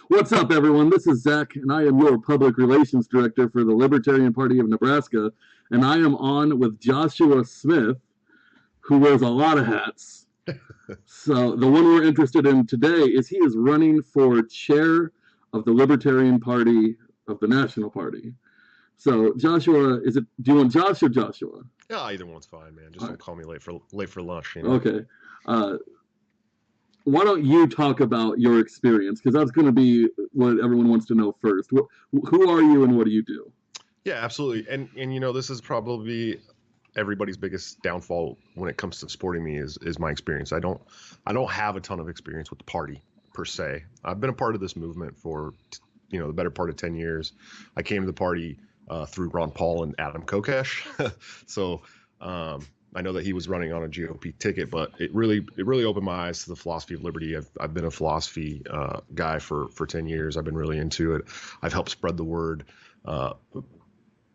What's up, everyone? This is Zach, and I am your public relations director for the Libertarian Party of Nebraska. And I am on with Joshua Smith, who wears a lot of hats. So, the one we're interested in today is he is running for chair of the Libertarian Party of the National Party. So, Joshua, do you want Josh or Joshua? Yeah, either one's fine, man. Just don't call me late for lunch. Okay. Why don't you talk about your experience? Because that's going to be what everyone wants to know first. Who are you and what do you do? Yeah, absolutely. And this is probably everybody's biggest downfall when it comes to supporting me is my experience. I don't have a ton of experience with the party per se. I've been a part of this movement for the better part of 10 years. I came to the party through Ron Paul and Adam Kokesh. So I know that he was running on a GOP ticket, but it really opened my eyes to the philosophy of liberty. I've been a philosophy guy for 10 years. I've been really into it. I've helped spread the word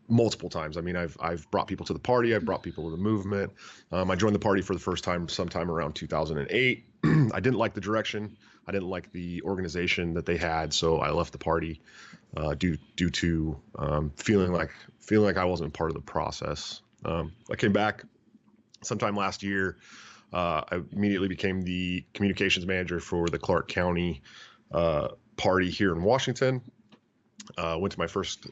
multiple times. I mean, I've brought people to the party. I've brought people to the movement. I joined the party for the first time sometime around 2008. I didn't like the direction. I didn't like the organization that they had, so I left the party due to feeling like I wasn't part of the process. I came back sometime last year. I immediately became the communications manager for the Clark County party here in Washington. Went to my first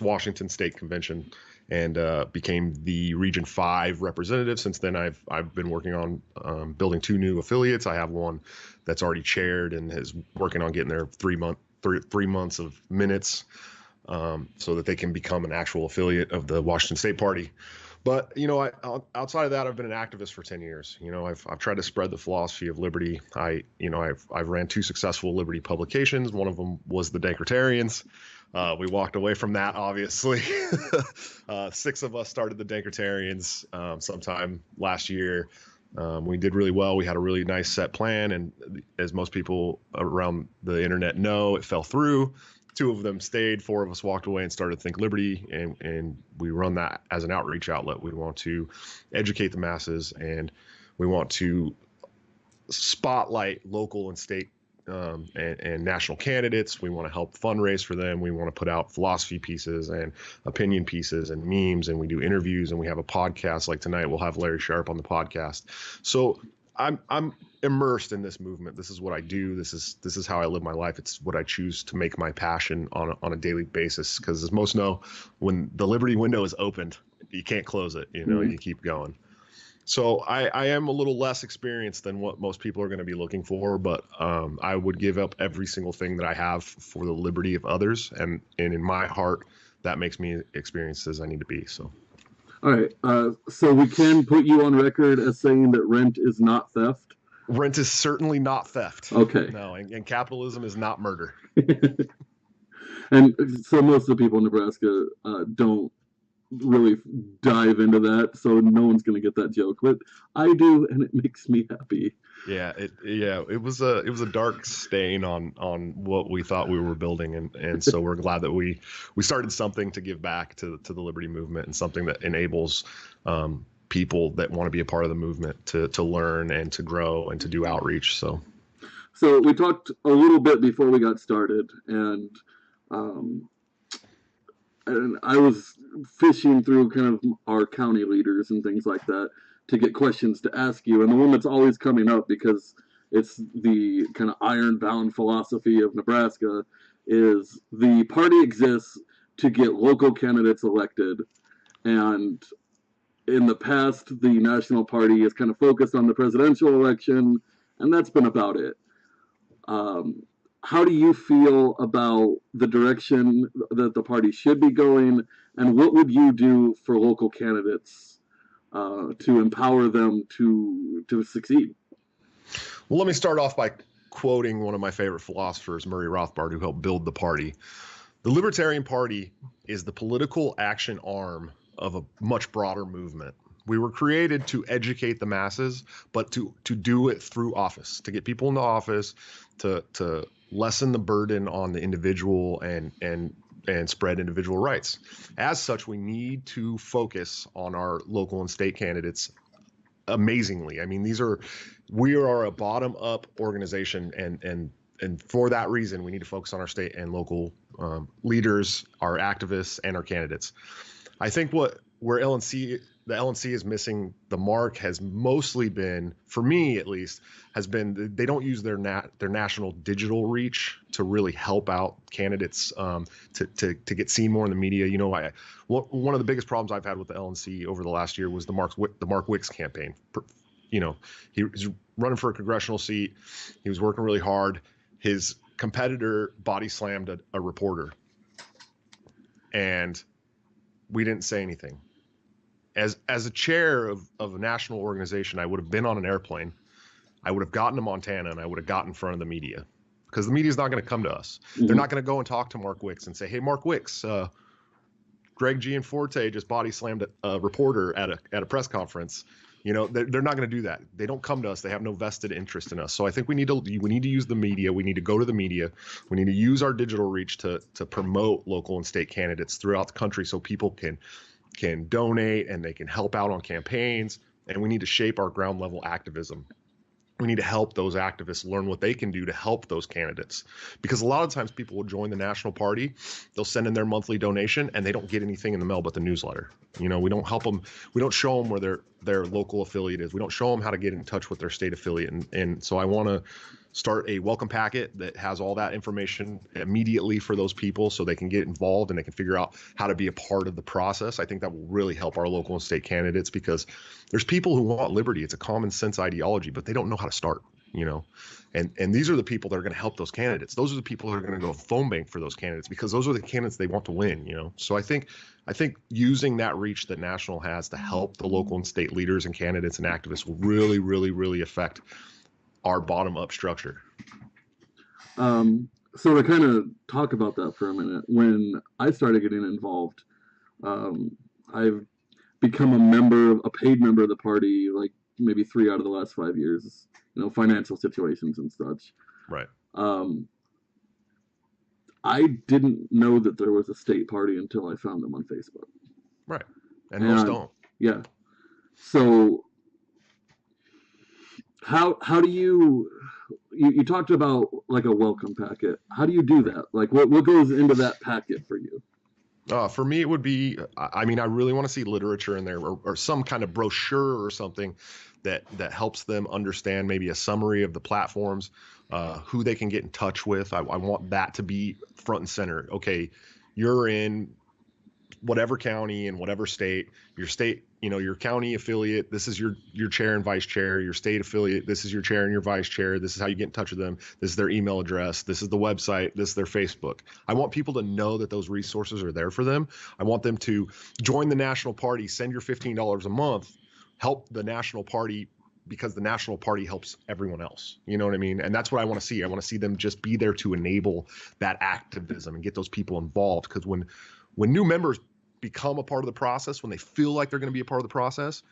Washington state convention and became the Region 5 representative. Since then, I've been working on building 2 new affiliates. I have one that's already chaired and is working on getting their 3 months of minutes so that they can become an actual affiliate of the Washington State Party. But outside of that, I've been an activist for 10 years. I've tried to spread the philosophy of liberty. I've ran 2 successful liberty publications. One of them was the Libertarians. We walked away from that, obviously. 6 of us started the Libertarians sometime last year. We did really well. We had a really nice set plan, and as most people around the internet know, it fell through. 2 of them stayed, 4 of us walked away and started Think Liberty, and we run that as an outreach outlet. We want to educate the masses, and we want to spotlight local and state and national candidates. We want to help fundraise for them. We want to put out philosophy pieces and opinion pieces and memes, and we do interviews, and we have a podcast. Like tonight, we'll have Larry Sharp on the podcast. So I'm immersed in this movement. This is what I do. This is how I live my life. It's what I choose to make my passion on a daily basis. Because as most know, when the liberty window is opened, you can't close it. You keep going. So I am a little less experienced than what most people are going to be looking for, but I would give up every single thing that I have for the liberty of others. And in my heart, that makes me experienced as I need to be. So. All right. So we can put you on record as saying that rent is not theft? Rent is certainly not theft. Okay. No, and capitalism is not murder. And so most of the people in Nebraska don't really dive into that, so no one's going to get that joke. But I do, and it makes me happy. Yeah, it was a dark stain on what we thought we were building, and so we're glad that we started something to give back to the liberty movement, and something that enables people that want to be a part of the movement to learn and to grow and to do outreach. So we talked a little bit before we got started, and I was fishing through kind of our county leaders and things like that to get questions to ask you. And the one that's always coming up, because it's the kind of iron-bound philosophy of Nebraska, is the party exists to get local candidates elected. And in the past, the National Party has kind of focused on the presidential election, and that's been about it. How do you feel about the direction that the party should be going, and what would you do for local candidates to empower them to succeed? Well, let me start off by quoting one of my favorite philosophers, Murray Rothbard, who helped build the party. The Libertarian Party is the political action arm of a much broader movement. We were created to educate the masses, but to do it through office, to get people into office, to lessen the burden on the individual and spread individual rights. As such, we need to focus on our local and state candidates amazingly. I mean, we are a bottom-up organization, and and for that reason, we need to focus on our state and local leaders, our activists, and our candidates. I think where the LNC is missing the mark has mostly been, for me at least, has been they don't use their national digital reach to really help out candidates to get seen more in the media. You know, one of the biggest problems I've had with the LNC over the last year was the Mark Wicks campaign. You know, he was running for a congressional seat. He was working really hard. His competitor body slammed a reporter, and we didn't say anything. As a chair of a national organization, I would have been on an airplane. I would have gotten to Montana and I would have gotten in front of the media, because the media is not going to come to us. Mm-hmm. They're not going to go and talk to Mark Wicks and say, "Hey, Mark Wicks, Greg Gianforte just body slammed a reporter at a press conference." You know, they're not going to do that. They don't come to us. They have no vested interest in us. So I think we need to use the media. We need to go to the media. We need to use our digital reach to promote local and state candidates throughout the country, so people can donate and they can help out on campaigns. And we need to shape our ground level activism. We need to help those activists learn what they can do to help those candidates, because a lot of times people will join the national party, they'll send in their monthly donation, and they don't get anything in the mail but the newsletter. You know, we don't help them. We don't show them where their local affiliate is. We don't show them how to get in touch with their state affiliate. And so I want to start a welcome packet that has all that information immediately for those people, so they can get involved and they can figure out how to be a part of the process. I think that will really help our local and state candidates, because there's people who want liberty. It's a common sense ideology, but they don't know how to start, you know. And these are the people that are going to help those candidates. Those are the people that are going to go phone bank for those candidates, because those are the candidates they want to win, you know. So I think using that reach that national has to help the local and state leaders and candidates and activists will really, really, really affect our bottom-up structure. So to kind of talk about that for a minute, when I started getting involved, I've become a paid member of the party, like maybe 3 out of the last 5 years, you know, financial situations and such. Right. I didn't know that there was a state party until I found them on Facebook. Right. And most don't. Yeah. So how do you talked about like a welcome packet. How do you do that? Like what goes into that packet for you? For me, it would be, I mean, I really want to see literature in there, or some kind of brochure or something that helps them understand, maybe a summary of the platforms, who they can get in touch with. I want that to be front and center. Okay, you're in whatever county in whatever state, your state, you know, your county affiliate, this is your chair and vice chair. Your state affiliate, this is your chair and your vice chair. This is how you get in touch with them. This is their email address. This is the website. This is their Facebook. I want people to know that those resources are there for them. I want them to join the national party, send your $15 a month, help the national party, because the national party helps everyone else. You know what I mean? And that's what I want to see. I want to see them just be there to enable that activism and get those people involved. Because when new members become a part of the process, when they feel like they're going to be a part of the process,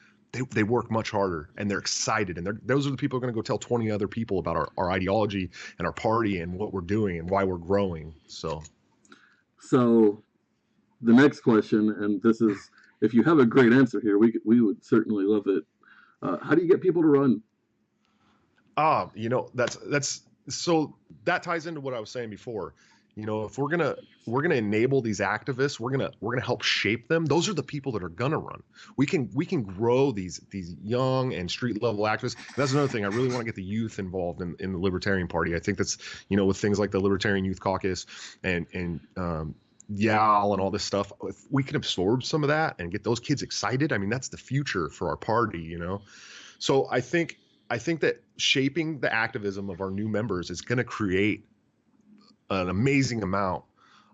they work much harder and they're excited. And those are the people who are going to go tell 20 other people about our ideology and our party and what we're doing and why we're growing. So the next question, and this is, if you have a great answer here, we would certainly love it. How do you get people to run? You know, that's so that ties into what I was saying before. You know, if we're gonna enable these activists, we're gonna help shape them. Those are the people that are gonna run. We can grow these young and street level activists. And that's another thing. I really want to get the youth involved in the Libertarian Party. I think that's, you know, with things like the Libertarian Youth Caucus and YAL and all this stuff. If we can absorb some of that and get those kids excited, I mean, that's the future for our party, you know. So I think that shaping the activism of our new members is going to create an amazing amount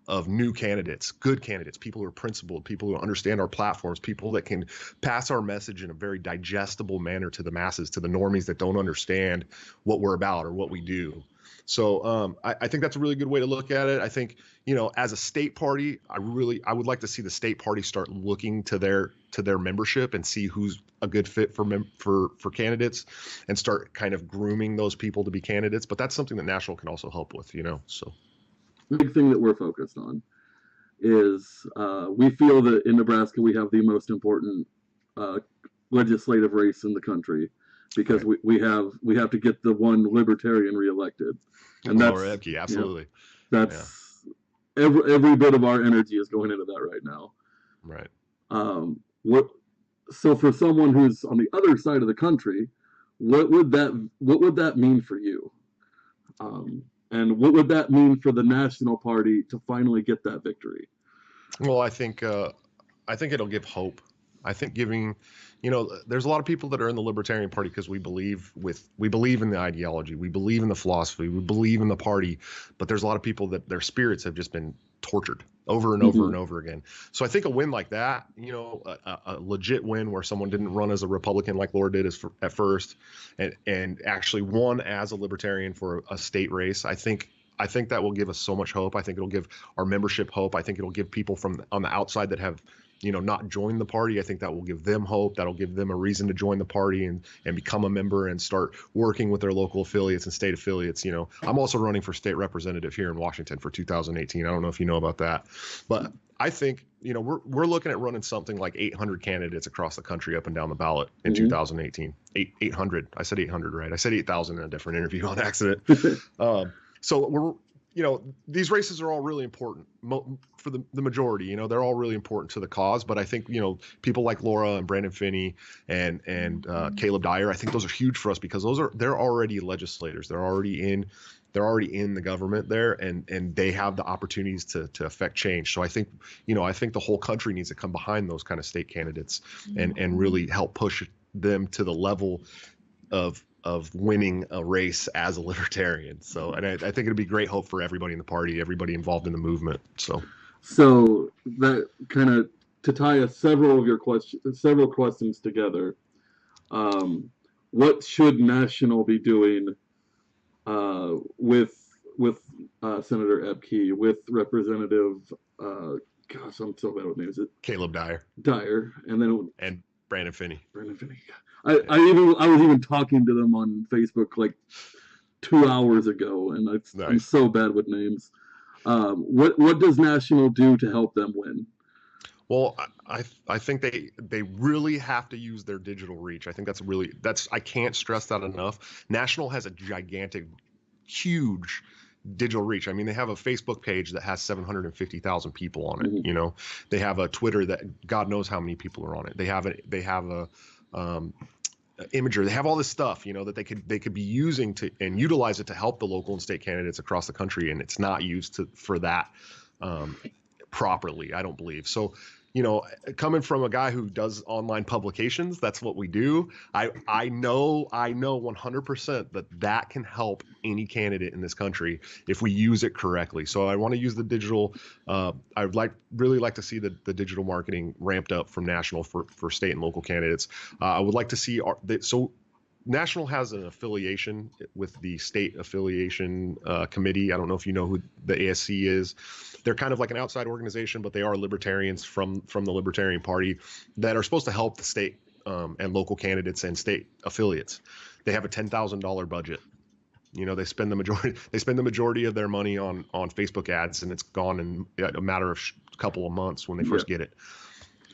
of new candidates, good candidates, people who are principled, people who understand our platforms, people that can pass our message in a very digestible manner to the masses, to the normies that don't understand what we're about or what we do. So I think that's a really good way to look at it. I think, you know, as a state party, I would like to see the state party start looking to their membership and see who's a good fit for candidates, and start kind of grooming those people to be candidates. But that's something that national can also help with, you know. So the big thing that we're focused on is we feel that in Nebraska we have the most important legislative race in the country, because Right. we have to get the one Libertarian reelected, and Laura that's Ebke, you know absolutely. Yeah. that's every bit of our energy is going into that right now. Right. What so for someone who's on the other side of the country, what would that mean for you? And what would that mean for the National Party to finally get that victory? Well, I think it'll give hope. I think giving, there's a lot of people that are in the Libertarian Party because we believe in the ideology, we believe in the philosophy, we believe in the party, but there's a lot of people that their spirits have just been tortured over and over Mm-hmm. and over again. So I think a win like that, a legit win where someone didn't run as a Republican like Laura did at first, and actually won as a Libertarian for a state race. I think that will give us so much hope. I think it'll give our membership hope. I think it'll give people from on the outside that have, not joined the party. I think that will give them hope. That'll give them a reason to join the party and become a member and start working with their local affiliates and state affiliates. I'm also running for state representative here in Washington for 2018. I don't know if you know about that, but I think, we're looking at running something like 800 candidates across the country up and down the ballot in Mm-hmm. 2018. 800. I said 800, right? I said 8,000 in a different interview on accident. So these races are all really important for the majority. They're all really important to the cause. But I think, people like Laura and Brandon Finney and Caleb Dyer, I think those are huge for us because they're already legislators. They're already in the government there, and they have the opportunities to affect change. So I think the whole country needs to come behind those kind of state candidates and really help push them to the level of winning a race as a libertarian. So, and I think it'd be great hope for everybody in the party, everybody involved in the movement. So that kind of to tie several questions together. Um, what should National be doing with Senator Epke, with Representative gosh, I'm so bad with names. Caleb Dyer Dyer, and then and Brandon Finney. Brandon Finney. Yeah. I was even talking to them on Facebook like 2 hours ago, and I'm Nice. so bad with names. What does National do to help them win? Well, I think they really have to use their digital reach. I think I can't stress that enough. National has a gigantic, huge digital reach. I mean, they have a Facebook page that has 750,000 people on it. Mm-hmm. They have a Twitter that God knows how many people are on it. They have a imager. They have all this stuff, that they could be using to and utilize it to help the local and state candidates across the country, and it's not used for that properly, I don't believe. So, coming from a guy who does online publications, that's what we do. I know 100% that can help any candidate in this country if we use it correctly. So I want to use the digital. I would really like to see the digital marketing ramped up from National for state and local candidates. I would like to see so National has an affiliation with the state affiliation committee. I don't know if you know who the ASC is. They're kind of like an outside organization, but they are libertarians from the Libertarian Party that are supposed to help the state and local candidates and state affiliates. They have a $10,000 budget. They spend the majority of their money on Facebook ads, and it's gone in a matter of a couple of months when they first get it.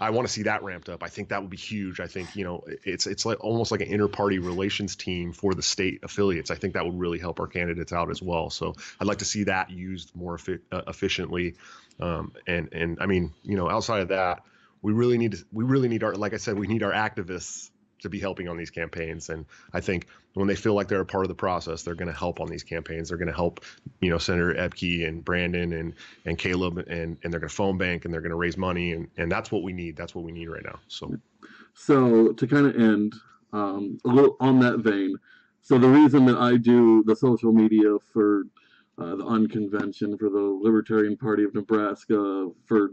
I want to see that ramped up. I think that would be huge. I think, it's like almost like an inter-party relations team for the state affiliates. I think that would really help our candidates out as well. So I'd like to see that used more efficiently. And I mean, outside of that, we really need our, like I said, we need our activists to be helping on these campaigns. And I think when they feel like they're a part of the process, they're going to help on these campaigns. They're going to help, Senator Epke and Brandon and Caleb, and they're going to phone bank, and they're going to raise money. And that's what we need. That's what we need right now. So to kind of end a little on that vein, so the reason that I do the social media for the unconvention, for the Libertarian Party of Nebraska, for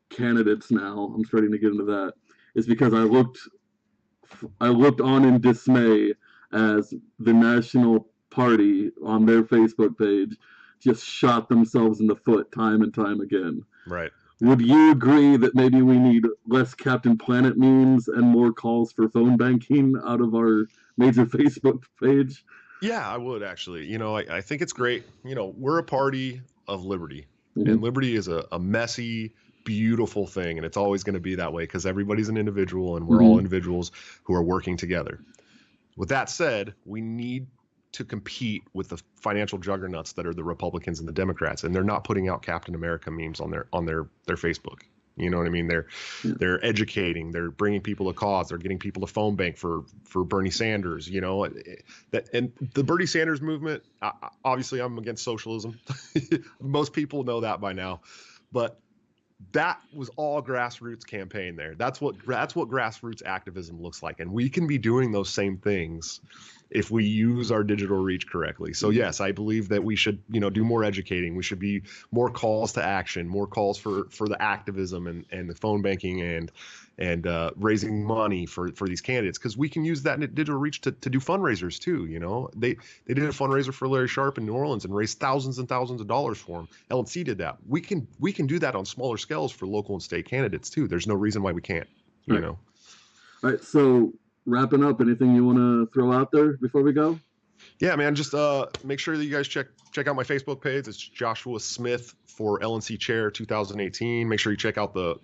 candidates now, I'm starting to get into that, is because I looked on in dismay as the National Party on their Facebook page just shot themselves in the foot time and time again. Right. Would you agree that maybe we need less Captain Planet memes and more calls for phone banking out of our major Facebook page? Yeah, I would actually. I think it's great. We're a party of liberty, Mm-hmm. and liberty is a messy, beautiful thing, and it's always going to be that way because everybody's an individual, and we're all individuals who are working together. With that said, we need to compete with the financial juggernauts that are the Republicans and the Democrats, and they're not putting out Captain America memes on their Facebook. You know what I mean? They're educating, they're bringing people to cause, they're getting people to phone bank for Bernie Sanders. You know, that, and the Bernie Sanders movement. Obviously, I'm against socialism. Most people know that by now, but that was all grassroots campaign there. That's what grassroots activism looks like, and we can be doing those same things if we use our digital reach correctly. So yes, I believe that we should, do more educating. We should be more calls to action, more calls for the activism and the phone banking and raising money for these candidates, because we can use that digital reach to do fundraisers too. They did a fundraiser for Larry Sharp in New Orleans and raised thousands and thousands of dollars for him. LNC did that. We can do that on smaller scales for local and state candidates too. There's no reason why we can't. All right. So wrapping up, anything you want to throw out there before we go? Yeah, man, just make sure that you guys check out my Facebook page. It's Joshua Smith for LNC Chair 2018. Make sure you check out the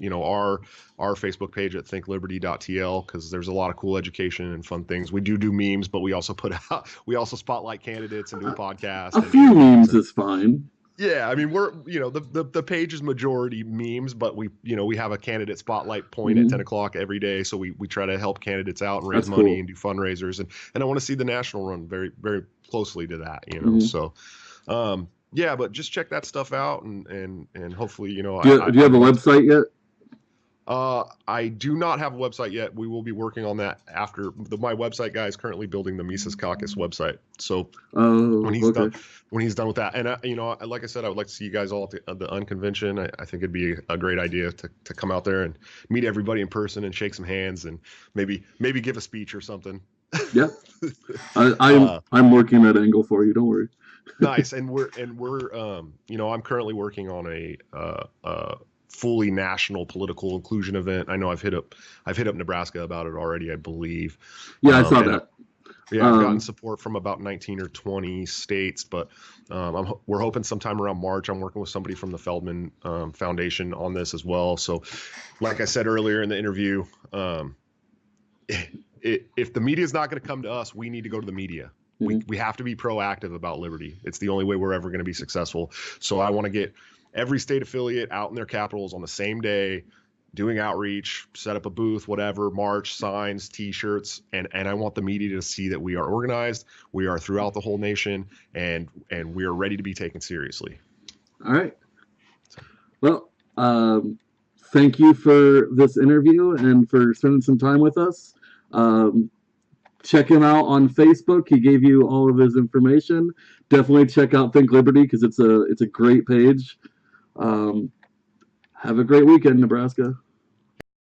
our Facebook page at thinkliberty.tl, because there's a lot of cool education and fun things. We do memes, but we also spotlight candidates and do a podcast. A few memes is fine. Yeah, I mean, we're the page is majority memes, but we have a candidate spotlight point at 10 o'clock every day, so we try to help candidates out and raise money and do fundraisers, and I want to see the national run very, very closely to that, So yeah, but just check that stuff out, and hopefully, do you have a website yet? I do not have a website yet. We will be working on that after my website guy is currently building the Mises Caucus website. So when he's done with that, and like I said, I would like to see you guys all at the Unconvention. I think it'd be a great idea to come out there and meet everybody in person and shake some hands and maybe give a speech or something. Yeah, I'm working that angle for you. Don't worry. Nice, and we're I'm currently working on a fully national political inclusion event. I know I've hit up Nebraska about it already, I believe. Yeah, I saw that. Yeah, I've gotten support from about 19 or 20 states, but we're hoping sometime around March. I'm working with somebody from the Feldman Foundation on this as well. So, like I said earlier in the interview, if the media is not going to come to us, we need to go to the media. We have to be proactive about liberty. It's the only way we're ever going to be successful. So I want to get every state affiliate out in their capitals on the same day, doing outreach, set up a booth, whatever, march, signs, T-shirts, and I want the media to see that we are organized, we are throughout the whole nation, and we are ready to be taken seriously. All right. Well, thank you for this interview and for spending some time with us. Check him out on Facebook. He gave you all of his information. Definitely check out Think Liberty, because it's a great page. Have a great weekend, Nebraska.